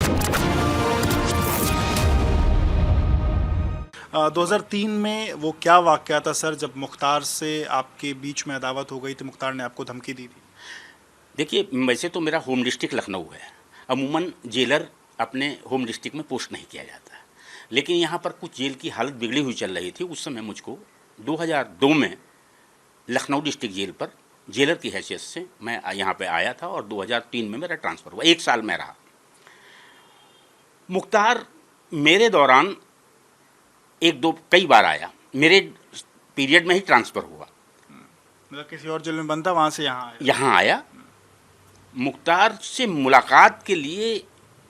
दो 2003 में वो क्या वाकया था सर, जब मुख्तार से आपके बीच में अदावत हो गई थी, मुख्तार ने आपको धमकी दी थी? देखिए, वैसे तो मेरा होम डिस्ट्रिक्ट लखनऊ है। अमूमन जेलर अपने होम डिस्ट्रिक्ट में पोस्ट नहीं किया जाता, लेकिन यहाँ पर कुछ जेल की हालत बिगड़ी हुई चल रही थी। उस समय मुझको 2002 में लखनऊ डिस्ट्रिक्ट जेल पर जेलर की हैसियत से मैं यहाँ पे आया था और 2003 में मेरा ट्रांसफ़र हुआ। 1 साल में रहा। मुख्तार मेरे दौरान कई बार आया। मेरे पीरियड में ही ट्रांसफ़र हुआ। मतलब किसी और जेल में बंद था, वहाँ से यहाँ आया। मुख्तार से मुलाकात के लिए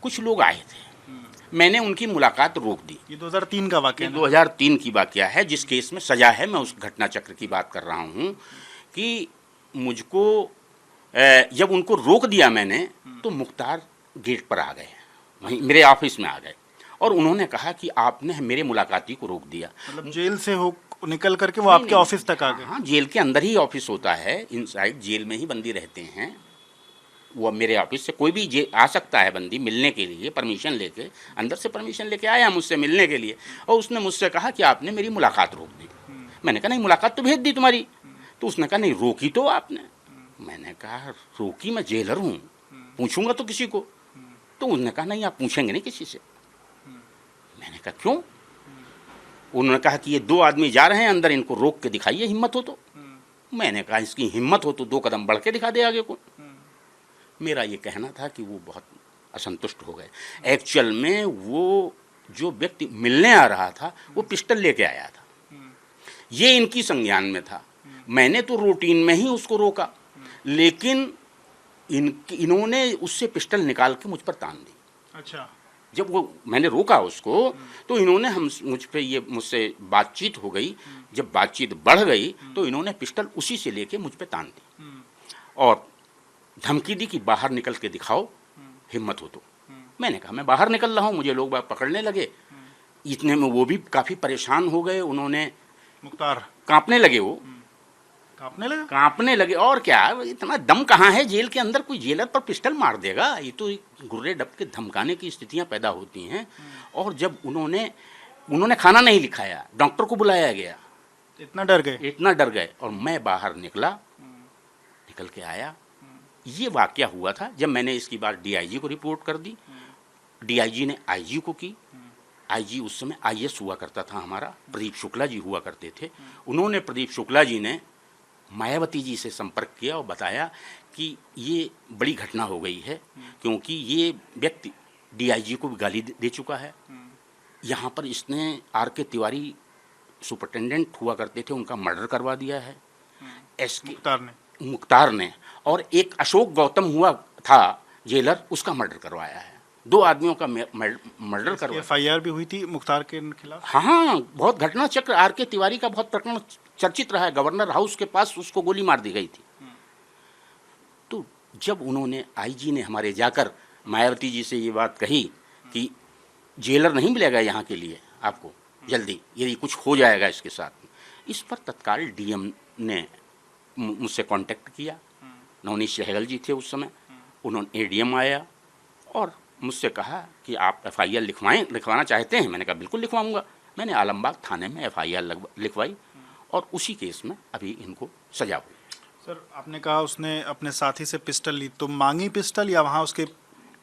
कुछ लोग आए थे। मैंने उनकी मुलाकात रोक दी। ये 2003 का वाकया ये है? 2003 की वाकया है। जिस केस में सजा है, मैं उस घटना चक्र की बात कर रहा हूँ कि मुझको जब उनको रोक दिया मैंने, तो मुख्तार गेट पर आ गए, वहीं मेरे ऑफिस में आ गए और उन्होंने कहा कि आपने मेरे मुलाकाती को रोक दिया। मतलब जेल से हो निकल करके वो आपके ऑफिस तक आ गए? हाँ, जेल के अंदर ही ऑफिस होता है। इनसाइड जेल में ही बंदी रहते हैं। वो मेरे ऑफिस से कोई भी आ सकता है बंदी मिलने के लिए, परमिशन लेके। अंदर से परमिशन लेके आया मुझसे मिलने के लिए और उसने मुझसे कहा कि आपने मेरी मुलाकात रोक दी। मैंने कहा नहीं, मुलाकात तो भेज दी तुम्हारी। तो उसने कहा नहीं, रोकी तो आपने। मैंने कहा रोकी? मैं जेलर हूँ, पूछूंगा तो किसी को? तो उसने कहा नहीं, आप पूछेंगे नहीं किसी से। मैंने कहा क्यों? उन्होंने कहा कि ये 2 आदमी जा रहे हैं अंदर, इनको रोक के दिखाइए, हिम्मत हो तो। मैंने कहा इसकी हिम्मत हो तो 2 कदम बढ़ के दिखा दे आगे को। मेरा ये कहना था कि वो बहुत असंतुष्ट हो गए। एक्चुअल में वो जो व्यक्ति मिलने आ रहा था वो पिस्टल लेके आया था। ये इनकी संज्ञान में था। मैंने तो रूटीन में ही उसको रोका, लेकिन इन्होंने उससे पिस्टल निकाल के मुझ पर तान दी। अच्छा। जब वो मैंने रोका उसको, तो इन्होंने मुझसे बातचीत हो गई। जब बातचीत बढ़ गई तो इन्होंने पिस्टल उसी से लेके मुझ पे तान दी और धमकी दी कि बाहर निकल के दिखाओ, हिम्मत हो तो। मैंने कहा मैं बाहर निकल रहा हूँ। मुझे लोग बाग पकड़ने लगे। इतने में वो भी काफ़ी परेशान हो गए। उन्होंने मुख्तार कांपने लगे। वो कांपने लगे? और क्या, इतना दम कहाँ है जेल के अंदर? कोई जेलर पर पिस्टल मार देगा? ये तो गुर्रे डब के धमकाने की स्थितियाँ पैदा होती हैं। और जब उन्होंने खाना नहीं लिखाया, डॉक्टर को बुलाया गया। इतना डर गए? और मैं बाहर निकल के आया। ये वाकया हुआ था। जब मैंने इसकी बात डीआईजी को रिपोर्ट कर दी, डीआईजी ने आईजी को की। आईजी उस समय आईएएस हुआ करता था हमारा, प्रदीप शुक्ला जी हुआ करते थे। उन्होंने, प्रदीप शुक्ला जी ने मायावती जी से संपर्क किया और बताया कि ये बड़ी घटना हो गई है, क्योंकि ये व्यक्ति डीआईजी को भी गाली दे चुका है। यहाँ पर इसने आर.के. तिवारी सुपरिटेंडेंट हुआ करते थे, उनका मर्डर करवा दिया है मुख्तार ने। और एक अशोक गौतम हुआ था जेलर, उसका मर्डर करवाया है। 2 आदमियों का मर्डर करवाया। एफआईआर भी हुई थी मुख्तार के खिलाफ? हाँ, बहुत घटना चक्र। आर.के. तिवारी का बहुत प्रकरण चर्चित रहा है। गवर्नर हाउस के पास उसको गोली मार दी गई थी। तो जब उन्होंने, आईजी ने हमारे जाकर मायावती जी से ये बात कही कि जेलर नहीं मिलेगा यहाँ के लिए आपको जल्दी, यदि कुछ हो जाएगा इसके साथ, इस पर तत्काल डीएम ने मुझसे कांटेक्ट किया। नवनीत सहगल जी थे उस समय। उन्होंने, एडीएम आया और मुझसे कहा कि आप एफआईआर लिखवाना चाहते हैं? मैंने कहा बिल्कुल लिखवाऊंगा। मैंने आलमबाग थाने में एफआईआर लिखवाई और उसी केस में अभी इनको सजा हुई। सर, आपने कहा उसने अपने साथी से पिस्टल ली, तो मांगी पिस्टल या वहाँ उसके?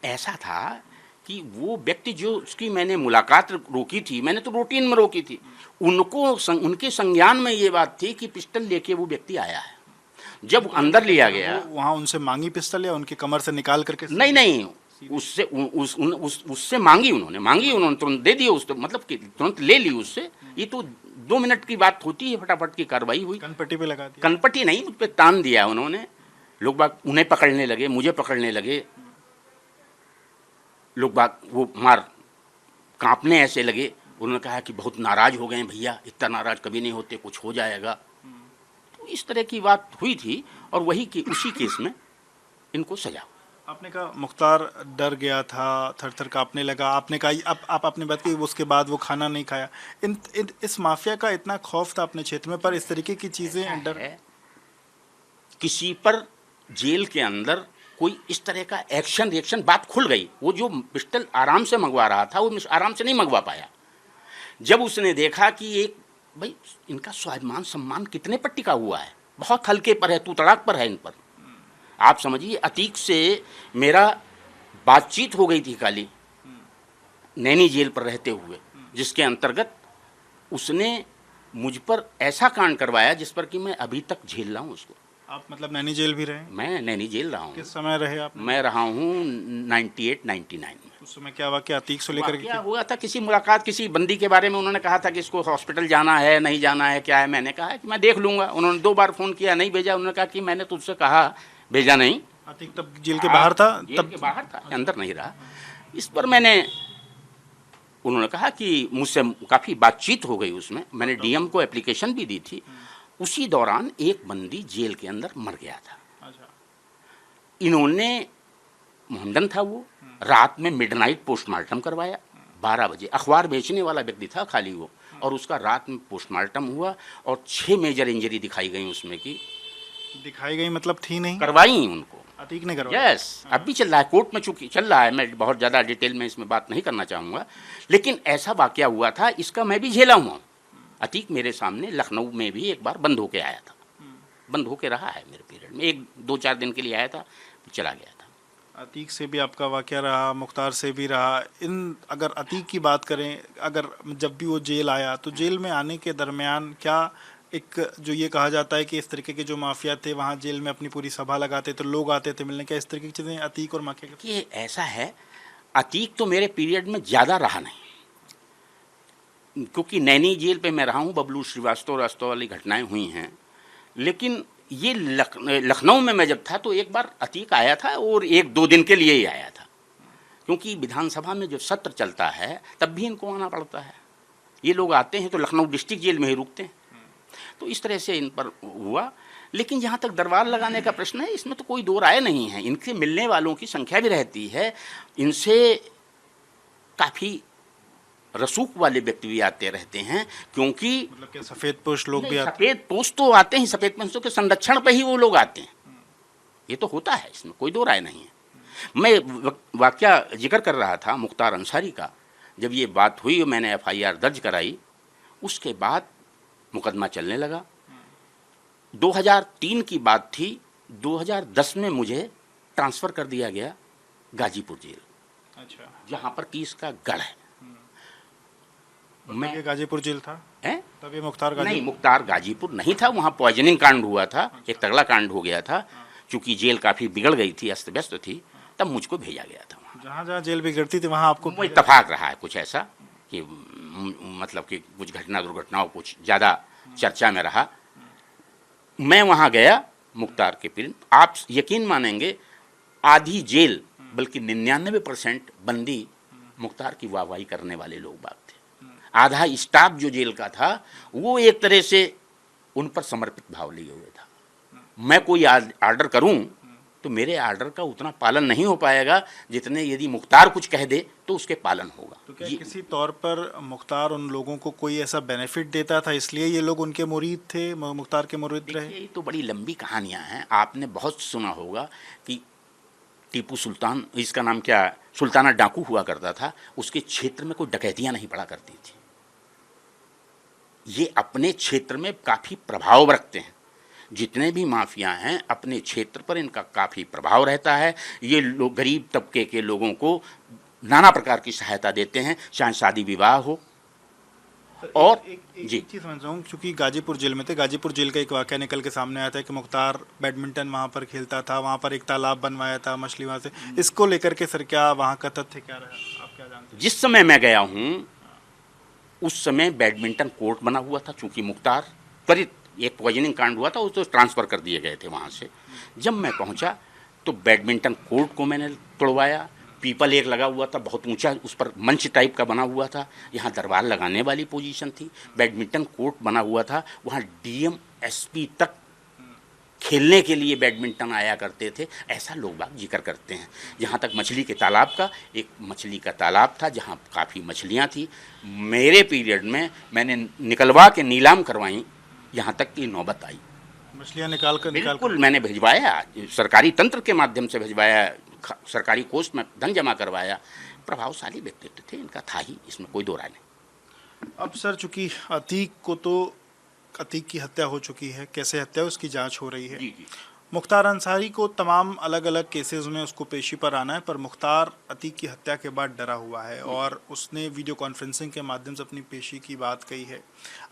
ऐसा था कि वो व्यक्ति जो उसकी मैंने मुलाकात रोकी थी, मैंने तो रूटीन में रोकी थी, उनके संज्ञान में ये बात थी कि पिस्टल लेके वो व्यक्ति आया है। जब अंदर लिया गया, वहाँ उनसे मांगी पिस्टल या उनकी कमर से निकाल करके? नहीं, उससे मांगी उन्होंने तुरंत दे दिया। मतलब कि तुरंत ले ली उससे। ये तो 2 मिनट की बात होती है, फटाफट की कार्रवाई हुई। कनपट्टी पे लगा दिया? कनपट्टी नहीं, मुझ पे तान दिया उन्होंने। लोग बाग उन्हें पकड़ने लगे, मुझे पकड़ने लगे। लोग बाग वो कांपने ऐसे लगे। उन्होंने कहा कि बहुत नाराज हो गए हैं भैया, इतना नाराज कभी नहीं होते, कुछ हो जाएगा। तो इस तरह की बात हुई थी और उसी केस में इनको सजा। आपने कहा मुख्तार डर गया था, थर-थर कांपने लगा। आपने कहा आप आपने बात की उसके बाद वो खाना नहीं खाया। इस माफिया का इतना खौफ था अपने क्षेत्र में, पर इस तरीके की चीज़ें डर है। किसी पर जेल के अंदर कोई इस तरह का एक्शन रिएक्शन, बात खुल गई। वो जो पिस्टल आराम से मंगवा रहा था वो आराम से नहीं मंगवा पाया। जब उसने देखा कि एक भाई इनका स्वाभिमान सम्मान कितने पर टिका हुआ है, बहुत हल्के पर है, तू तड़ाक पर है इन पर। आप समझिए, अतीक से मेरा बातचीत हो गई थी खाली नैनी जेल पर रहते हुए, जिसके अंतर्गत उसने मुझ पर ऐसा कांड करवाया जिस पर कि मैं अभी तक झेल रहा हूँ उसको। आप मतलब नैनी जेल भी रहे? मैं नैनी जेल रहा हूँ। किस समय रहे आप? मैं रहा हूँ 98-99 में। उस समय क्या वाकया अतीक से लेकर क्या हुआ था, किसी मुलाकात, किसी बंदी के बारे में उन्होंने कहा था कि इसको हॉस्पिटल जाना है, नहीं जाना है, क्या है। मैंने कहा कि मैं देख लूँगा। उन्होंने 2 बार फ़ोन किया, नहीं भेजा। उन्होंने कहा कि मैंने तुझसे कहा, भेजा नहीं। अतीक तब जेल के बाहर था? जेल के बाहर था, अंदर नहीं रहा। इस पर मैंने, उन्होंने कहा कि मुझसे काफ़ी बातचीत हो गई उसमें। मैंने डीएम को एप्लीकेशन भी दी थी। उसी दौरान एक बंदी जेल के अंदर मर गया था। इन्होंने, मोहम्मदन था वो, रात में मिडनाइट पोस्टमार्टम करवाया 12 बजे। अखबार बेचने वाला व्यक्ति था खाली वो, और उसका रात में पोस्टमार्टम हुआ और 6 मेजर इंजरी दिखाई गई उसमें की। दिखाई गई मतलब थी नहीं? करवाई उनको अतीक ने करवाया? यस, अब भी चल रहा है, कोर्ट में चूंकि चल रहा है। मैं बहुत ज़्यादा डिटेल में इसमें बात नहीं करना चाहूँगा, लेकिन ऐसा वाकया हुआ था, इसका मैं भी झेला हुआ हूँ। अतीक मेरे सामने लखनऊ में भी एक बार बंद होके आया था, बंद होके रहा है मेरे पीरियड में। 1-2-4 दिन के लिए आया था, चला गया था। अतीक से भी आपका वाकया रहा, मुख्तार से भी रहा। इन अगर अतीक की बात करें, अगर जब भी वो जेल आया तो जेल में आने के दरमियान क्या एक जो ये कहा जाता है कि इस तरीके के जो माफिया थे वहाँ जेल में अपनी पूरी सभा लगाते थे, लोग आते थे मिलने, क्या इस तरीके की चीज़ें अतीक और माफिया के? ये ऐसा है, अतीक तो मेरे पीरियड में ज़्यादा रहा नहीं, क्योंकि नैनी जेल पे मैं रहा हूँ, बबलू श्रीवास्तव रास्तव वाली घटनाएं हुई हैं। लेकिन ये लखनऊ में मैं जब था तो एक बार अतीक आया था, और 1-2 दिन के लिए ही आया था, क्योंकि विधानसभा में जो सत्र चलता है तब भी इनको आना पड़ता है। ये लोग आते हैं तो लखनऊ डिस्ट्रिक्ट जेल में ही रुकते हैं। तो इस तरह से इन पर हुआ। लेकिन जहाँ तक दरबार लगाने का प्रश्न है, इसमें तो कोई दो राय नहीं है। इनसे मिलने वालों की संख्या भी रहती है, इनसे काफ़ी रसूख वाले व्यक्ति भी आते रहते हैं, क्योंकि मतलब क्या सफ़ेद पोश लोग भी आते? सफ़ेद पोश तो आते हैं, सफ़ेद पोशों के संरक्षण पे ही वो लोग आते हैं। ये तो होता है, इसमें कोई दो राय नहीं है। मैं वाकया जिक्र कर रहा था मुख्तार अंसारी का। जब ये बात हुई, मैंने FIR दर्ज कराई, उसके बाद मुकदमा चलने लगा। 2003 की बात थी, 2010 में मुझे ट्रांसफ़र कर दिया गया गाजीपुर जेल। अच्छा, जहाँ पर कि इसका गढ़ है। मैं गाजीपुर जेल था हैं? तब ये मुख्तार नहीं, मुख्तार गाजीपुर नहीं था, वहाँ पॉइजनिंग कांड हुआ था। एक तगड़ा कांड हो गया था, चूँकि जेल काफ़ी बिगड़ गई थी, अस्त व्यस्त थी, तब मुझको भेजा गया था वहाँ। जहाँ जहाँ जेल बिगड़ती थी वहाँ आपको वो इत्तेफाक रहा है कुछ ऐसा कि मतलब कि कुछ घटना दुर्घटनाओं कुछ ज़्यादा चर्चा में रहा। मैं वहाँ गया मुख्तार के फिल्म, आप यकीन मानेंगे आधी जेल बल्कि 99% बंदी मुख्तार की वाहवाही करने वाले लोग बाग थे। आधा स्टाफ जो जेल का था वो एक तरह से उन पर समर्पित भाव लिए हुए था। मैं कोई आर्डर करूं तो मेरे आर्डर का उतना पालन नहीं हो पाएगा जितने यदि मुख्तार कुछ कह दे तो उसके पालन होगा। तो क्या किसी तौर पर मुख्तार उन लोगों को कोई ऐसा बेनिफिट देता था इसलिए ये लोग उनके मुरीद थे, मुख्तार के मुरीद रहे? ये तो बड़ी लंबी कहानियां हैं। आपने बहुत सुना होगा कि टीपू सुल्तान, इसका नाम क्या, सुल्ताना डाकू हुआ करता था, उसके क्षेत्र में कोई डकैतियां नहीं पड़ा करती थी। ये अपने क्षेत्र में काफ़ी प्रभाव रखते हैं। जितने भी माफिया हैं अपने क्षेत्र पर इनका काफ़ी प्रभाव रहता है। ये लोग गरीब तबके के लोगों को नाना प्रकार की सहायता देते हैं, चाहे शादी विवाह हो। और एक चीज़ समझ रहा हूँ, चूँकि गाजीपुर जेल में थे, गाजीपुर जेल का एक वाक़या निकल के सामने आया था कि मुख्तार बैडमिंटन वहाँ पर खेलता था, वहाँ पर एक तालाब बनवाया था, मछली वहाँ से। इसको लेकर के सर क्या वहाँ का तथ्य क्या रहा, आप क्या जानते हैं? जिस समय मैं गया हूँ उस समय बैडमिंटन कोर्ट बना हुआ था, चूँकि मुख्तार त्वरित एक पॉइजनिंग कांड हुआ था, उसको ट्रांसफ़र कर दिए गए थे वहाँ से। जब मैं पहुँचा तो बैडमिंटन कोर्ट को मैंने तोड़वाया। पीपल एक लगा हुआ था बहुत ऊंचा, उस पर मंच टाइप का बना हुआ था, यहाँ दरबार लगाने वाली पोजीशन थी। बैडमिंटन कोर्ट बना हुआ था, वहाँ DM SP तक खेलने के लिए बैडमिंटन आया करते थे, ऐसा लोग बाग जिक्र करते हैं। जहाँ तक मछली के तालाब का, एक मछली का तालाब था जहाँ काफ़ी मछलियाँ थी। मेरे पीरियड में मैंने निकलवा के नीलाम करवाई, यहाँ तक की नौबत आई। मछलियाँ निकाल कर बिल्कुल मैंने भिजवाया, सरकारी तंत्र के माध्यम से भिजवाया, सरकारी कोष में धन जमा करवाया। प्रभावशाली व्यक्तित्व थे, इनका था ही, इसमें कोई दो राय नहीं। अब सर चूंकि अतीक की हत्या हो चुकी है, कैसे हत्या उसकी जांच हो रही है। जी जी। मुख्तार अंसारी को तमाम अलग अलग केसेस में उसको पेशी पर आना है, पर मुख्तार अतीक की हत्या के बाद डरा हुआ है और उसने वीडियो कॉन्फ्रेंसिंग के माध्यम से अपनी पेशी की बात कही है।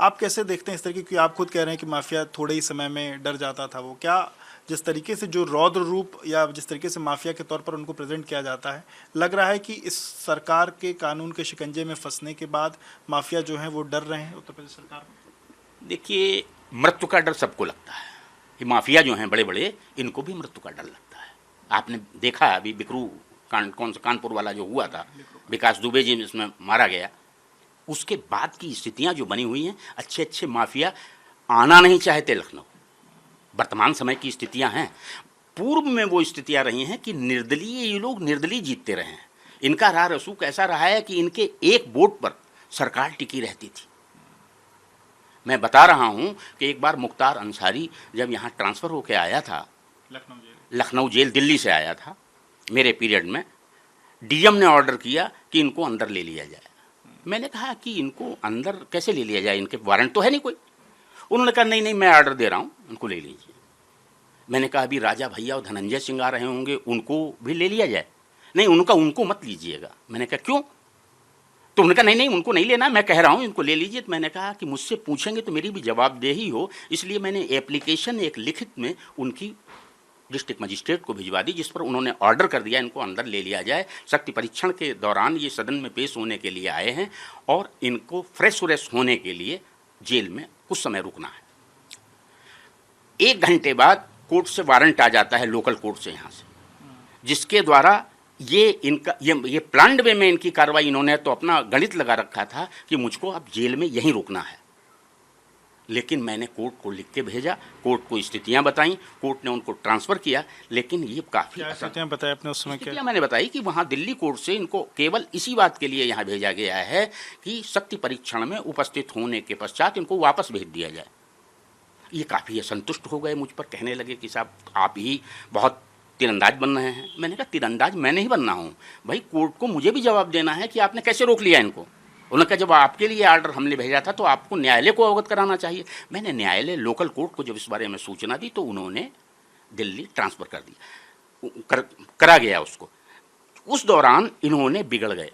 आप कैसे देखते हैं इस तरह की, क्योंकि आप खुद कह रहे हैं कि माफिया थोड़े ही समय में डर जाता था, वो क्या जिस तरीके से जो रौद्र रूप या जिस तरीके से माफिया के तौर पर उनको प्रेजेंट किया जाता है, लग रहा है कि इस सरकार के कानून के शिकंजे में फंसने के बाद माफिया जो है वो डर रहे हैं उत्तर प्रदेश सरकार में। देखिए, मृत्यु का डर सबको लगता है, ये माफिया जो हैं बड़े बड़े, इनको भी मृत्यु का डर लगता है। आपने देखा अभी बिकरू कौन सा कानपुर वाला जो हुआ था, विकास दुबे जी इसमें मारा गया, उसके बाद की स्थितियां जो बनी हुई हैं, अच्छे अच्छे माफिया आना नहीं चाहते लखनऊ। वर्तमान समय की स्थितियां हैं, पूर्व में वो स्थितियां रही हैं कि निर्दलीय, ये लोग निर्दलीय जीतते रहे हैं। इनका राह रसूख ऐसा रहा है कि इनके एक वोट पर सरकार टिकी रहती थी। मैं बता रहा हूं कि एक बार मुख्तार अंसारी जब यहाँ ट्रांसफ़र होकर आया था लखनऊ जेल, दिल्ली से आया था, मेरे पीरियड में डीएम ने ऑर्डर किया कि इनको अंदर ले लिया जाए। मैंने कहा कि इनको अंदर कैसे ले लिया जाए, इनके वारंट तो है नहीं कोई। उन्होंने कहा नहीं नहीं, मैं ऑर्डर दे रहा हूँ, उनको ले लीजिए। मैंने कहा अभी राजा भैया और धनंजय सिंह आ रहे होंगे, उनको भी ले लिया जाए। नहीं, उनको मत लीजिएगा। मैंने कहा क्यों? तो उन्होंने कहा नहीं नहीं, उनको नहीं लेना, मैं कह रहा हूँ इनको ले लीजिए। तो मैंने कहा कि मुझसे पूछेंगे तो मेरी भी जवाबदेही हो, इसलिए मैंने एप्लीकेशन एक लिखित में उनकी डिस्ट्रिक्ट मजिस्ट्रेट को भिजवा दी, जिस पर उन्होंने ऑर्डर कर दिया इनको अंदर ले लिया जाए। शक्ति परीक्षण के दौरान ये सदन में पेश होने के लिए आए हैं और इनको फ्रेश होने के लिए जेल में कुछ समय रुकना है। 1 घंटे बाद कोर्ट से वारंट आ जाता है, लोकल कोर्ट से यहाँ से, जिसके द्वारा ये प्लान्ड वे में इनकी कार्रवाई, इन्होंने तो अपना गणित लगा रखा था कि मुझको अब जेल में यहीं रुकना है। लेकिन मैंने कोर्ट को लिख के भेजा, कोर्ट को स्थितियां बताई, कोर्ट ने उनको ट्रांसफ़र किया। लेकिन ये काफ़ी स्थितियां बताया आपने उस समय, क्या मैंने बताई कि वहाँ दिल्ली कोर्ट से इनको केवल इसी बात के लिए यहाँ भेजा गया है कि शक्ति परीक्षण में उपस्थित होने के पश्चात इनको वापस भेज दिया जाए। ये काफ़ी असंतुष्ट हो गए, मुझ पर कहने लगे कि साहब आप ही बहुत तीरंदाज बन रहे हैं। मैंने कहा तीरंदाज मैं नहीं बनना हूँ भाई, कोर्ट को मुझे भी जवाब देना है कि आपने कैसे रोक लिया इनको। उन्होंने कहा जब आपके लिए आर्डर हमने भेजा था तो आपको न्यायालय को अवगत कराना चाहिए। मैंने न्यायालय, लोकल कोर्ट को जब इस बारे में सूचना दी तो उन्होंने दिल्ली ट्रांसफ़र कर दिया, करा गया उसको। उस दौरान इन्होंने बिगड़ गए,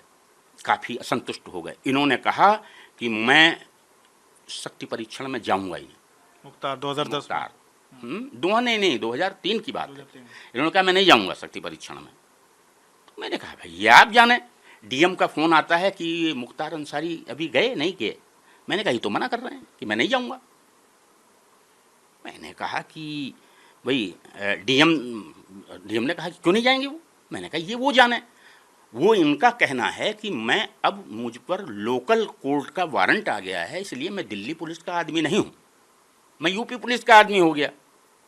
काफ़ी असंतुष्ट हो गए। इन्होंने कहा कि मैं शक्ति परीक्षण में जाऊँगा ही। मुख्तार 2010 नहीं 2003 की बात है। इन्होंने कहा मैं नहीं जाऊँगा शक्ति परीक्षण में। तो मैंने कहा भैया आप जाने। डीएम का फ़ोन आता है कि मुख्तार अंसारी अभी गए, नहीं गए। मैंने कहा ये तो मना कर रहे हैं कि मैं नहीं जाऊँगा। मैंने कहा कि भाई डीएम ने कहा कि क्यों नहीं जाएंगे वो। मैंने कहा ये वो जाने। वो इनका कहना है कि मैं अब मुझ पर लोकल कोर्ट का वारंट आ गया है, इसलिए मैं दिल्ली पुलिस का आदमी नहीं हूँ, मैं यूपी पुलिस का आदमी हो गया,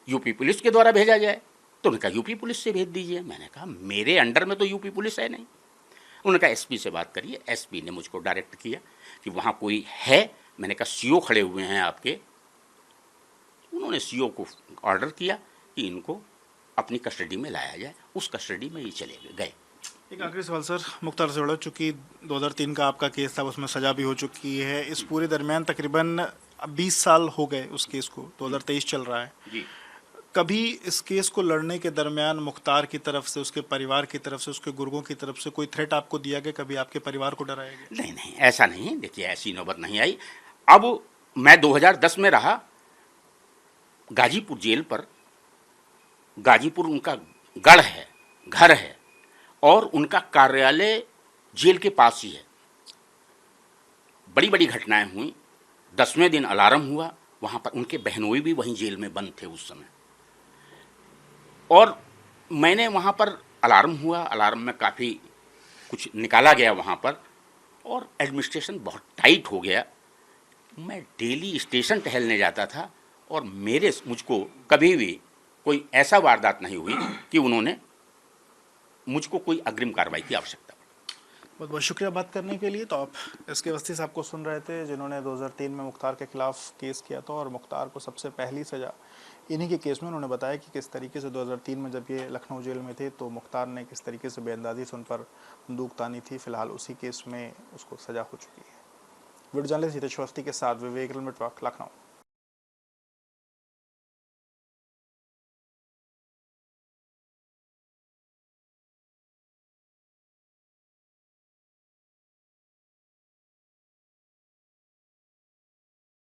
यूपी पुलिस के द्वारा भेजा जाए। तो उन्होंने कहा यूपी पुलिस से भेज दीजिए। मैंने कहा मेरे अंडर में तो यूपी पुलिस है नहीं। उन्होंने कहा एसपी से बात करिए। एसपी ने मुझको डायरेक्ट किया कि वहाँ कोई है। मैंने कहा सीओ खड़े हुए हैं आपके। उन्होंने सीओ को ऑर्डर किया कि इनको अपनी कस्टडी में लाया जाए। उस कस्टडी में ये चले गए। एक आखिरी सवाल सर, मुख्तार से बड़ा, चूँकि 2003 का आपका केस था, उसमें सज़ा भी हो चुकी है। इस पूरे दरमियान तकरीबन 20 साल हो गए उस केस को, 2023 चल रहा है जी। कभी इस केस को लड़ने के दरमियान मुख्तार की तरफ से, उसके परिवार की तरफ से, उसके गुर्गों की तरफ से कोई थ्रेट आपको दिया गया? कभी आपके परिवार को डराया गया? नहीं नहीं, ऐसा नहीं। देखिए ऐसी नौबत नहीं आई। अब मैं 2010 में रहा गाजीपुर जेल पर। गाजीपुर उनका गढ़ है, घर है, और उनका कार्यालय जेल के पास ही है। बड़ी बड़ी घटनाएं हुई। 10वें दिन अलार्म हुआ, वहाँ पर उनके बहनोई भी वहीं जेल में बंद थे उस समय, और मैंने वहाँ पर अलार्म हुआ। अलार्म में काफ़ी कुछ निकाला गया वहाँ पर, और एडमिनिस्ट्रेशन बहुत टाइट हो गया। मैं डेली स्टेशन टहलने जाता था और मुझको कभी भी कोई ऐसा वारदात नहीं हुई कि उन्होंने मुझको कोई अग्रिम कार्रवाई की आवश्यकता। बहुत बहुत शुक्रिया बात करने के लिए। तो आप एस.के. अवस्थी साहब को सुन रहे थे, जिन्होंने 2003 में मुख्तार के खिलाफ केस किया था और मुख्तार को सबसे पहली सज़ा इन्हीं के केस में उन्होंने बताया कि किस तरीके से 2003 में जब ये लखनऊ जेल में थे तो मुख्तार ने किस तरीके से बेअंदाज़ी से उन पर बंदूक तानी थी। फिलहाल उसी केस में उसको सज़ा हो चुकी है। वीडियो जर्नलिस्ट हितेश अवस्थी के साथ विवेक, लखनऊ।